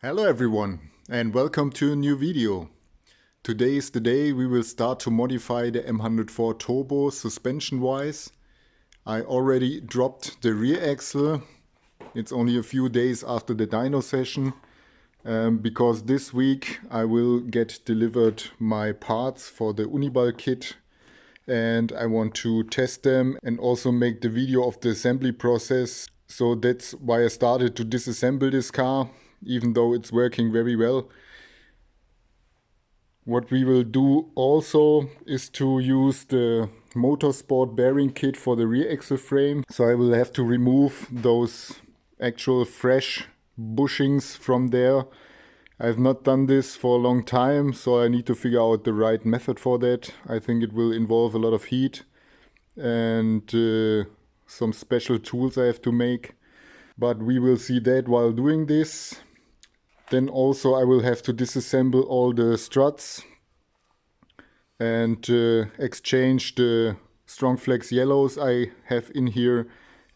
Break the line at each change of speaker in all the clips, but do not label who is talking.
Hello everyone and welcome to a new video. Today is the day we will start to modify the M104 Turbo suspension wise. I already dropped the rear axle. It's only a few days after the dyno session because this week I will get delivered my parts for the Uniball kit and I want to test them and also make the video of the assembly process. So that's why I started to disassemble this car, even though it's working very well. What we will do also is to use the Motorsport bearing kit for the rear axle frame. So I will have to remove those actual fresh bushings from there. I've not done this for a long time, so I need to figure out the right method for that. I think it will involve a lot of heat and some special tools I have to make. But we will see that while doing this. Then also I will have to disassemble all the struts and exchange the strong flex yellows I have in here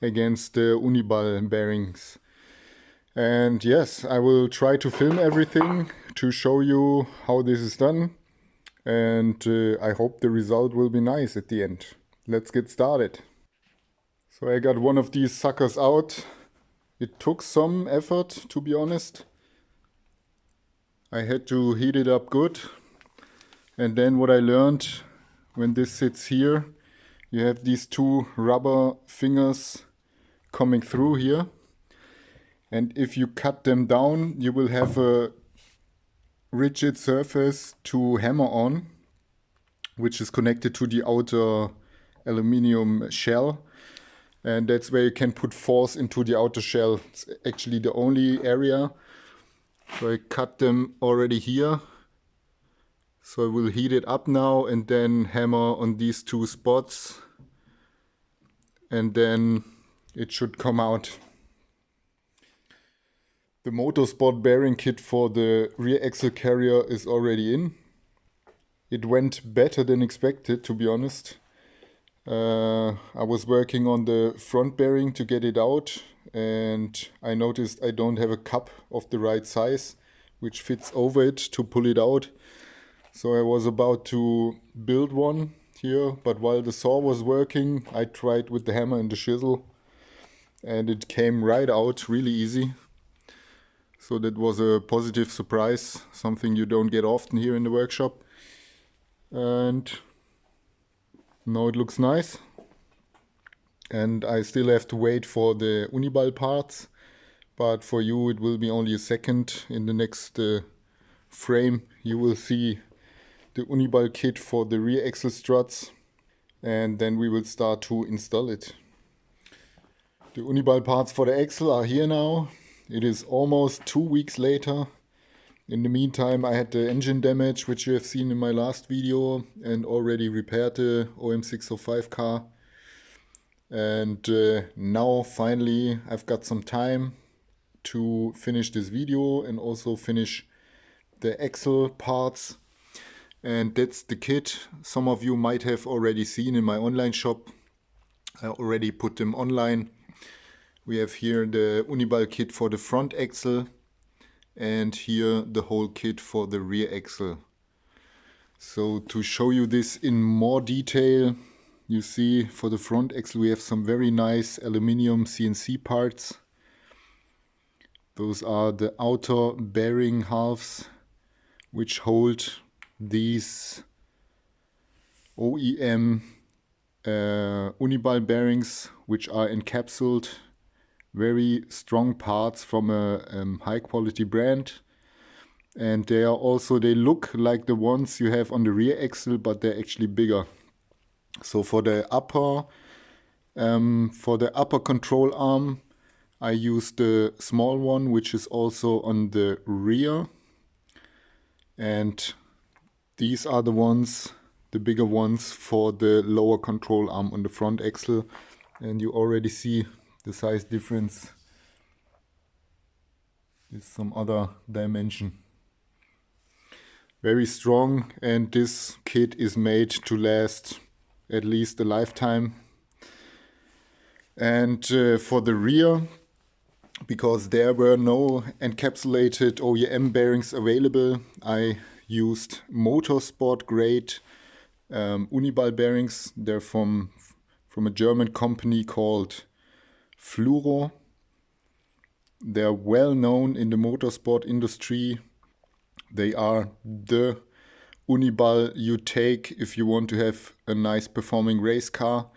against the Uniball bearings. And yes, I will try to film everything to show you how this is done. And I hope the result will be nice at the end. Let's get started. So I got one of these suckers out. It took some effort, to be honest. I had to heat it up good. And then what I learned, when this sits here, you have these two rubber fingers coming through here. And if you cut them down, you will have a rigid surface to hammer on, which is connected to the outer aluminum shell. And that's where you can put force into the outer shell. It's actually the only area. So I cut them already here. So I will heat it up now and then hammer on these two spots. And then it should come out. The Motorsport bearing kit for the rear axle carrier is already in. It went better than expected, to be honest. I was working on the front bearing to get it out and I noticed I don't have a cup of the right size which fits over it to pull it out. So I was about to build one here, but while the saw was working I tried with the hammer and the chisel and it came right out really easy. So that was a positive surprise, something you don't get often here in the workshop. And now it looks nice. And I still have to wait for the Uniball parts. But for you it will be only a second. In the next frame you will see the Uniball kit for the rear axle struts. And then we will start to install it. The Uniball parts for the axle are here now. It is almost 2 weeks later. In the meantime I had the engine damage, which you have seen in my last video, and already repaired the OM605 car. And now finally I've got some time to finish this video and also finish the axle parts. And that's the kit. Some of you might have already seen in my online shop. I already put them online. We have here the Uniball kit for the front axle and here the whole kit for the rear axle. So to show you this in more detail, you see for the front axle we have some very nice aluminum CNC parts. Those are the outer bearing halves which hold these OEM Uniball bearings, which are encapsulated. Very strong parts from a high quality brand, and they look like the ones you have on the rear axle, but they're actually bigger. So for the upper control arm I use the small one, which is also on the rear, and these are the bigger ones for the lower control arm on the front axle, and you already see the size difference is some other dimension. Very strong, and this kit is made to last at least a lifetime. And for the rear because there were no encapsulated OEM bearings available, I used Motorsport grade Uniball bearings. They're from a German company called Fluoro. They're well known in the motorsport industry. They are the Uniball you take if you want to have a nice performing race car.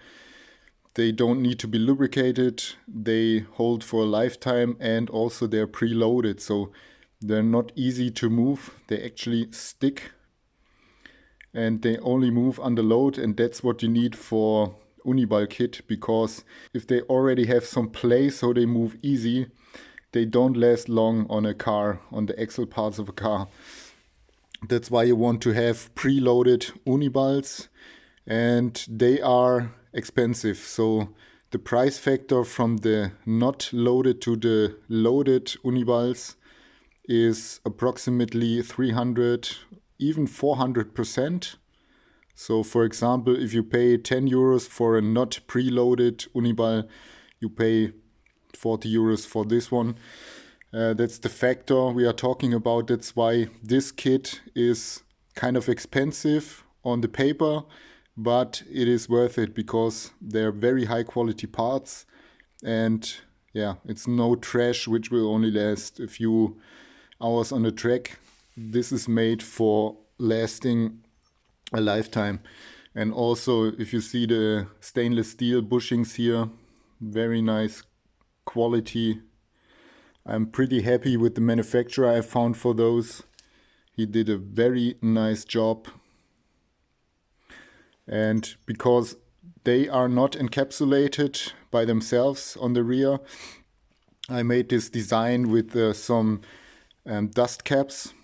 They don't need to be lubricated, they hold for a lifetime, and also they're preloaded, so they're not easy to move. They actually stick and they only move under load, and that's what you need for Uniball kit, because if they already have some play so they move easy, they don't last long on a car, on the axle parts of a car. That's why you want to have preloaded Uniballs, and they are expensive. So the price factor from the not loaded to the loaded Uniballs is approximately 300, even 400%. So for example, if you pay 10 euros for a not preloaded Uniball, you pay 40 euros for this one. That's the factor we are talking about. That's why this kit is kind of expensive on the paper, but it is worth it because they're very high quality parts, and yeah, it's no trash which will only last a few hours on the track. This is made for lasting a lifetime. And also, if you see the stainless steel bushings here, very nice quality. I'm pretty happy with the manufacturer I found for those. He did a very nice job. And because they are not encapsulated by themselves on the rear, I made this design with some dust caps.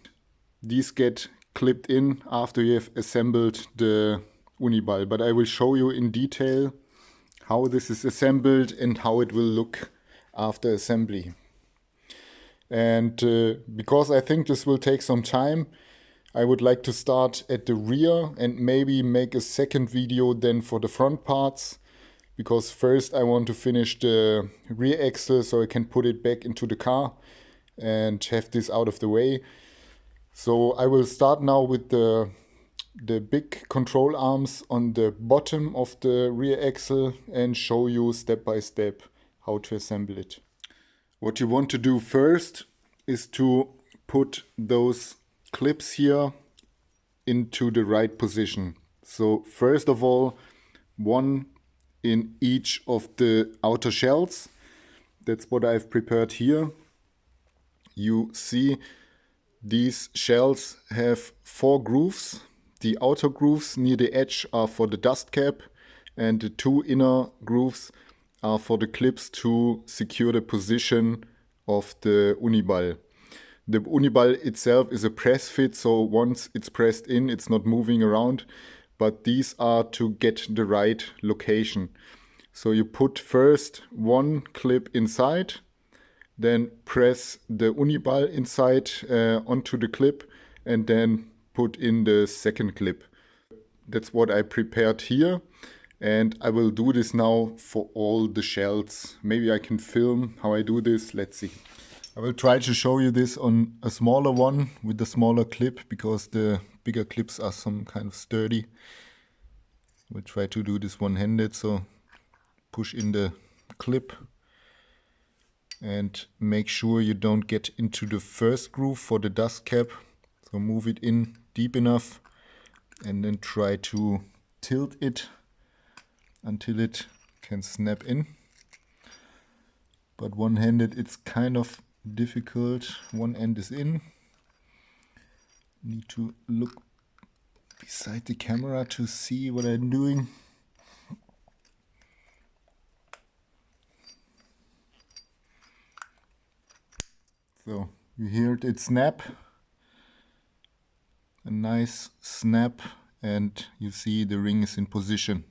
These get clipped in after you have assembled the Uniball, but I will show you in detail how this is assembled and how it will look after assembly. And because I think this will take some time, I would like to start at the rear and maybe make a second video then for the front parts, because first I want to finish the rear axle so I can put it back into the car and have this out of the way. So I will start now with the big control arms on the bottom of the rear axle and show you step by step how to assemble it. What you want to do first is to put those clips here into the right position. So first of all, one in each of the outer shells. That's what I've prepared here. You see these shells have 4 grooves. The outer grooves near the edge are for the dust cap, and the 2 inner grooves are for the clips to secure the position of the Uniball. The Uniball itself is a press fit, so once it's pressed in, it's not moving around, but these are to get the right location. So you put first one clip inside, then press the Uniball inside onto the clip, and then put in the second clip. That's what I prepared here, and I will do this now for all the shells. Maybe I can film how I do this. Let's see. I will try to show you this on a smaller one with the smaller clip, because the bigger clips are some kind of sturdy. We'll try to do this one-handed, so push in the clip and make sure you don't get into the first groove for the dust cap. So move it in deep enough and then try to tilt it until it can snap in. But one-handed it's kind of difficult. One end is in. Need to look beside the camera to see what I'm doing. So you hear it snap. A nice snap, and you see the ring is in position.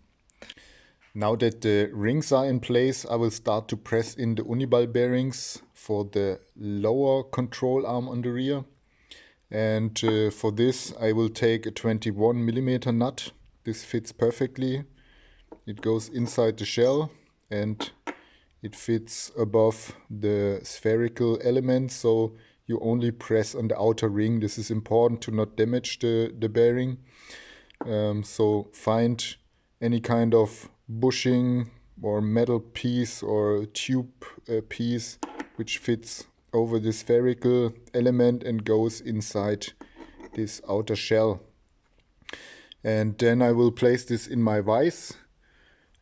Now that the rings are in place, I will start to press in the Uniball bearings for the lower control arm on the rear. And for this I will take a 21mm nut. This fits perfectly. It goes inside the shell and it fits above the spherical element, so you only press on the outer ring. This is important to not damage the bearing. So find any kind of bushing or metal piece or tube piece which fits over the spherical element and goes inside this outer shell. And then I will place this in my vise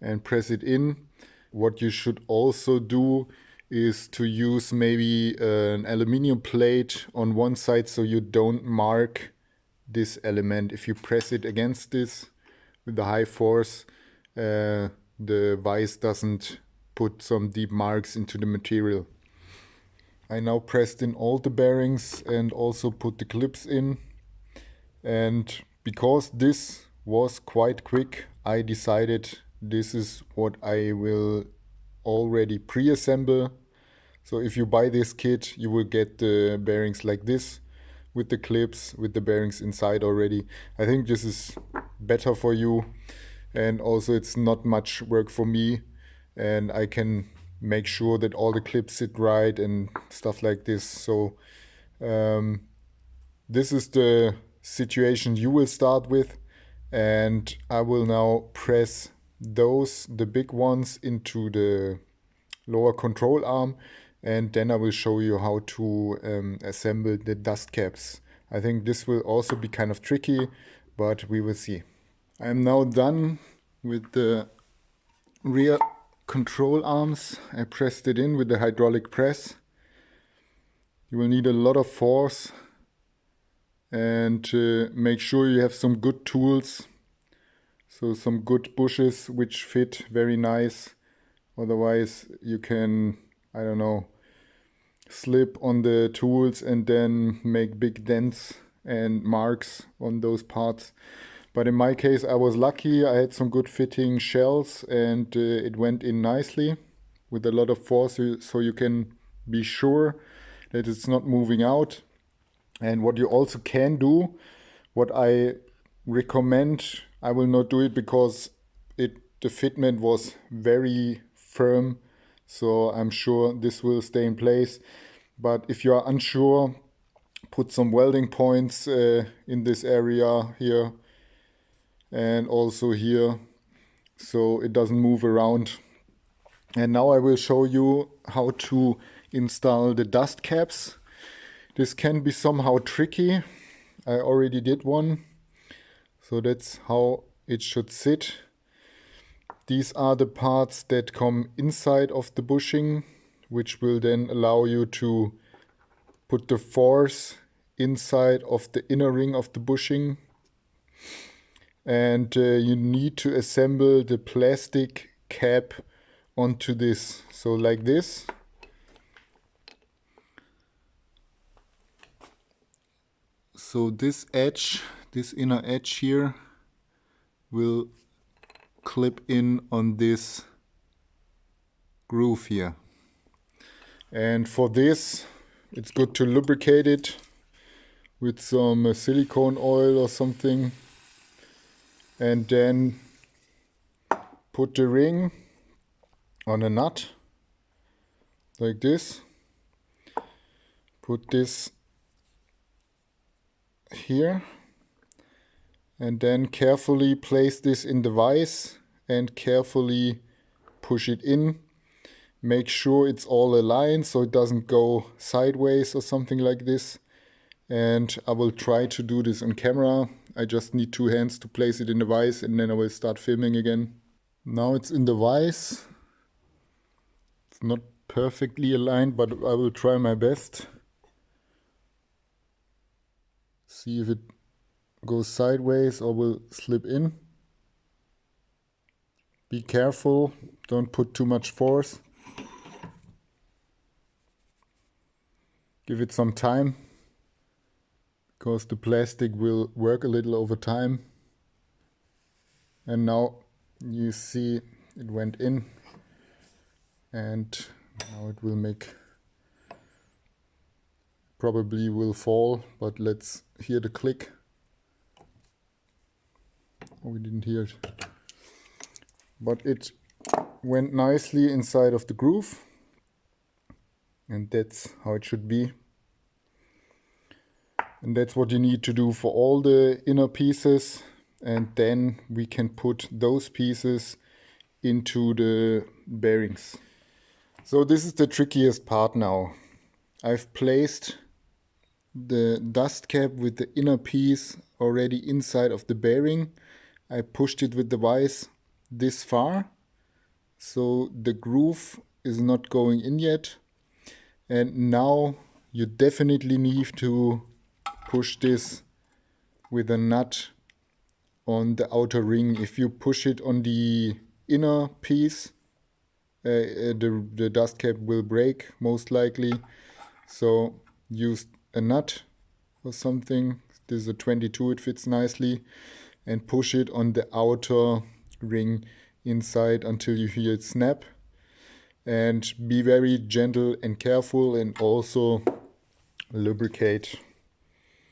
and press it in. What you should also do is to use maybe an aluminium plate on one side so you don't mark this element. If you press it against this with the high force, the vise doesn't put some deep marks into the material. I now pressed in all the bearings and also put the clips in. And because this was quite quick, I decided this is what I will already pre-assemble. So if you buy this kit, you will get the bearings like this with the clips, with the bearings inside already. I think this is better for you, and also it's not much work for me, and I can make sure that all the clips sit right and stuff like this. So this is the situation you will start with, and I will now press the big ones into the lower control arm, and then I will show you how to assemble the dust caps. I think this will also be kind of tricky, but we will see. I am now done with the rear control arms. I pressed it in with the hydraulic press. You will need a lot of force, and make sure you have some good tools, so some good bushes which fit very nice. Otherwise you can, I don't know, slip on the tools and then make big dents and marks on those parts. But in my case I was lucky, I had some good fitting shells, and it went in nicely with a lot of force, so you can be sure that it's not moving out. And what you also can do, what I recommend, I will not do it because the fitment was very firm, so I'm sure this will stay in place. But if you are unsure, put some welding points in this area here and also here, so it doesn't move around. And now I will show you how to install the dust caps. This can be somehow tricky. I already did one, so that's how it should sit. These are the parts that come inside of the bushing, which will then allow you to put the force inside of the inner ring of the bushing. And you need to assemble the plastic cap onto this, so like this. So this edge, this inner edge here, will clip in on this groove here. And for this, it's good to lubricate it with some silicone oil or something. And then put the ring on a nut, like this. Put this here. And then carefully place this in the vise and carefully push it in. Make sure it's all aligned so it doesn't go sideways or something like this. And I will try to do this on camera. I just need 2 hands to place it in the vise, and then I will start filming again. Now it's in the vise. It's not perfectly aligned, but I will try my best. See if it goes sideways or will slip in. Be careful, don't put too much force. Give it some time, because the plastic will work a little over time. And now you see it went in, and now it will probably will fall, but let's hear the click. Oh, we didn't hear it. But it went nicely inside of the groove, and that's how it should be. And that's what you need to do for all the inner pieces, and then we can put those pieces into the bearings. So this is the trickiest part now. I've placed the dust cap with the inner piece already inside of the bearing. I pushed it with the vise this far, so the groove is not going in yet. And now you definitely need to push this with a nut on the outer ring. If you push it on the inner piece, the dust cap will break most likely. So use a nut or something. This is a 22, it fits nicely, and push it on the outer ring inside until you hear it snap. And be very gentle and careful, and also lubricate.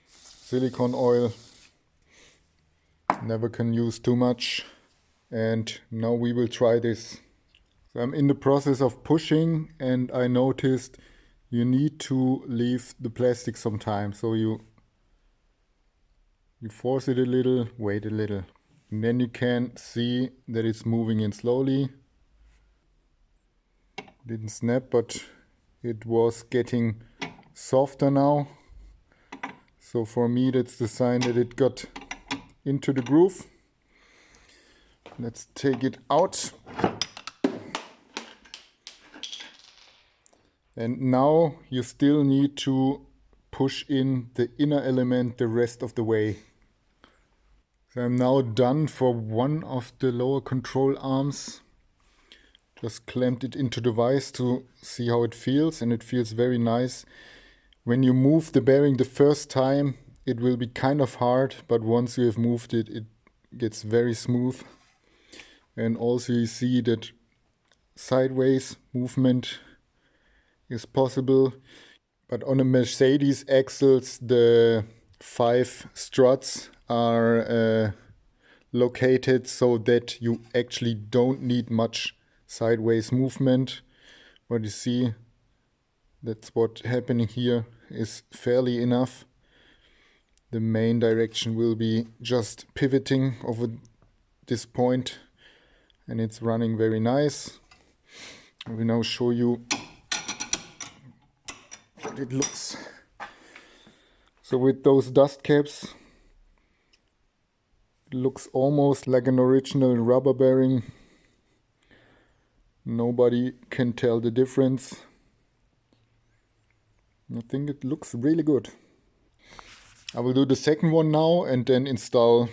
Silicone oil, never can use too much. And now we will try this. So I'm in the process of pushing, and I noticed you need to leave the plastic some time. So you force it a little, wait a little, and then you can see that it's moving in slowly. Didn't snap, but it was getting softer now. So for me that's the sign that it got into the groove. Let's take it out. And now you still need to push in the inner element the rest of the way. So I'm now done for one of the lower control arms. Just clamped it into the vise to see how it feels, and it feels very nice. When you move the bearing the first time, it will be kind of hard, but once you have moved it, it gets very smooth. And also you see that sideways movement is possible. But on a Mercedes axles, the 5 struts are located so that you actually don't need much sideways movement. What you see, that's what happening here, is fairly enough. The main direction will be just pivoting over this point, and it's running very nice. I will now show you what it looks. So with those dust caps, it looks almost like an original rubber bearing. Nobody can tell the difference. I think it looks really good. I will do the second one now and then install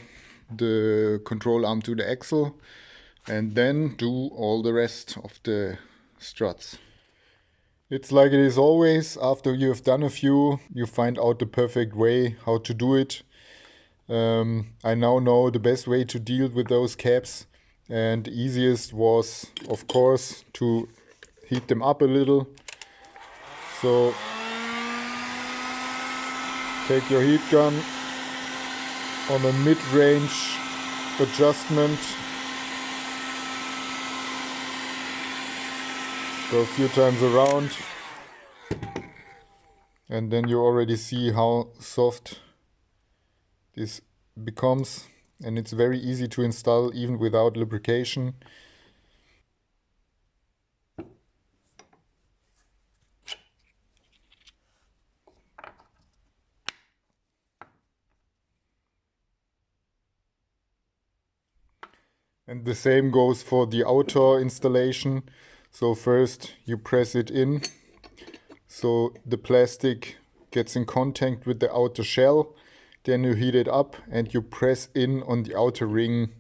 the control arm to the axle, and then do all the rest of the struts. It's like it is always, after you have done a few, you find out the perfect way how to do it. I now know the best way to deal with those caps, and the easiest was, of course, to heat them up a little. So take your heat gun on a mid-range adjustment, go a few times around, and then you already see how soft this becomes, and it's very easy to install even without lubrication. And the same goes for the outer installation. So first you press it in, so the plastic gets in contact with the outer shell. Then you heat it up and you press in on the outer ring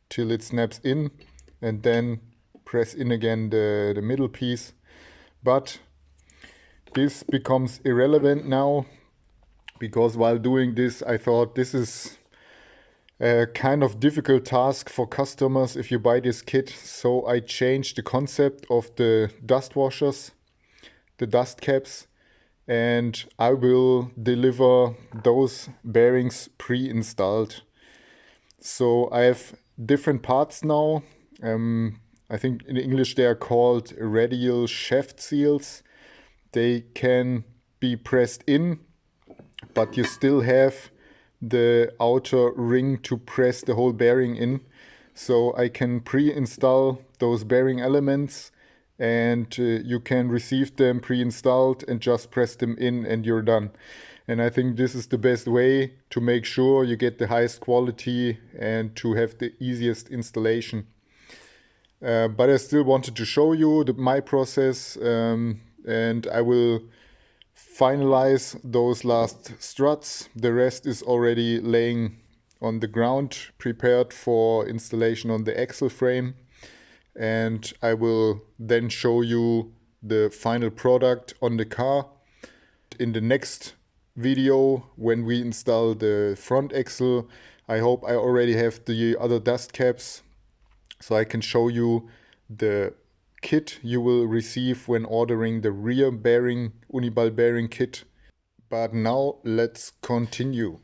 till it snaps in, and then press in again the middle piece. But this becomes irrelevant now, because while doing this I thought this is a kind of difficult task for customers if you buy this kit. So I changed the concept of the dust washers, the dust caps, and I will deliver those bearings pre-installed. So I have different parts now. I think in English they are called radial shaft seals. They can be pressed in, but you still have the outer ring to press the whole bearing in. So I can pre-install those bearing elements, and you can receive them pre-installed and just press them in and you're done. And I think this is the best way to make sure you get the highest quality and to have the easiest installation. But I still wanted to show you my process, and I will finalize those last struts. The rest is already laying on the ground, prepared for installation on the axle frame. And I will then show you the final product on the car. In the next video, when we install the front axle, I hope I already have the other dust caps, so I can show you the kit you will receive when ordering the rear bearing, Uniball bearing kit. But now let's continue.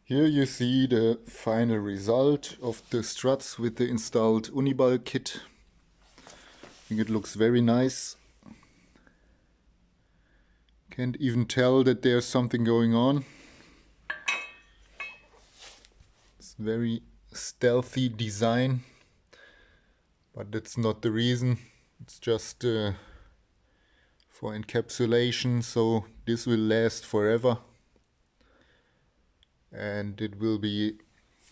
Here you see the final result of the struts with the installed Uniball kit. I think it looks very nice. Can't even tell that there's something going on. It's very stealthy design, but that's not the reason. It's just for encapsulation, so this will last forever. And it will be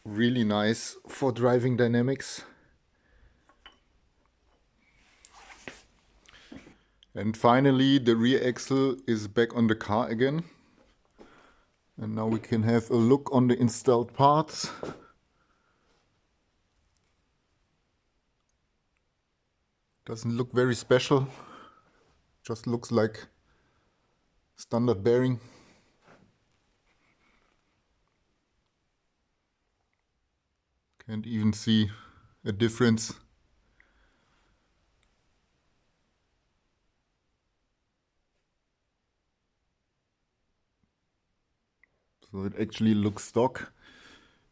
really nice for driving dynamics. And finally, the rear axle is back on the car again. And now we can have a look on the installed parts. Doesn't look very special, just looks like standard bearing. Can't even see a difference. So it actually looks stock.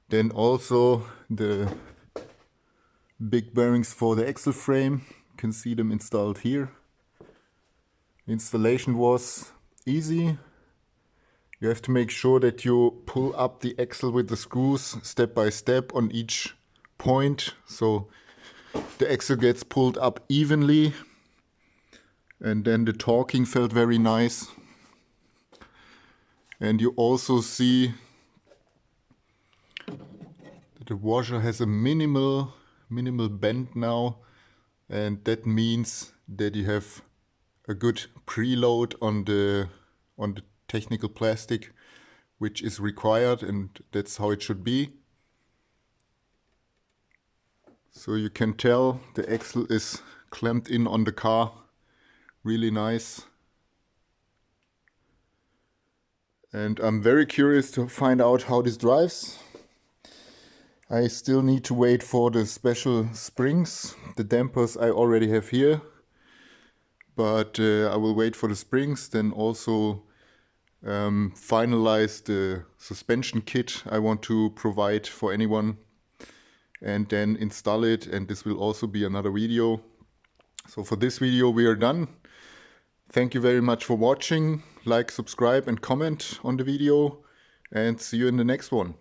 Then also the big bearings for the axle frame. You can see them installed here. Installation was easy. You have to make sure that you pull up the axle with the screws step by step on each point, so the axle gets pulled up evenly, and then the torquing felt very nice. And you also see that the washer has a minimal bend now, and that means that you have a good preload on the technical plastic, which is required, and that's how it should be. So you can tell the axle is clamped in on the car, really nice. And I'm very curious to find out how this drives. I still need to wait for the special springs. The dampers I already have here, but I will wait for the springs, then also finalize the suspension kit I want to provide for anyone, and then install it, and this will also be another video. So for this video we are done. Thank you very much for watching. Like, subscribe and comment on the video, and see you in the next one.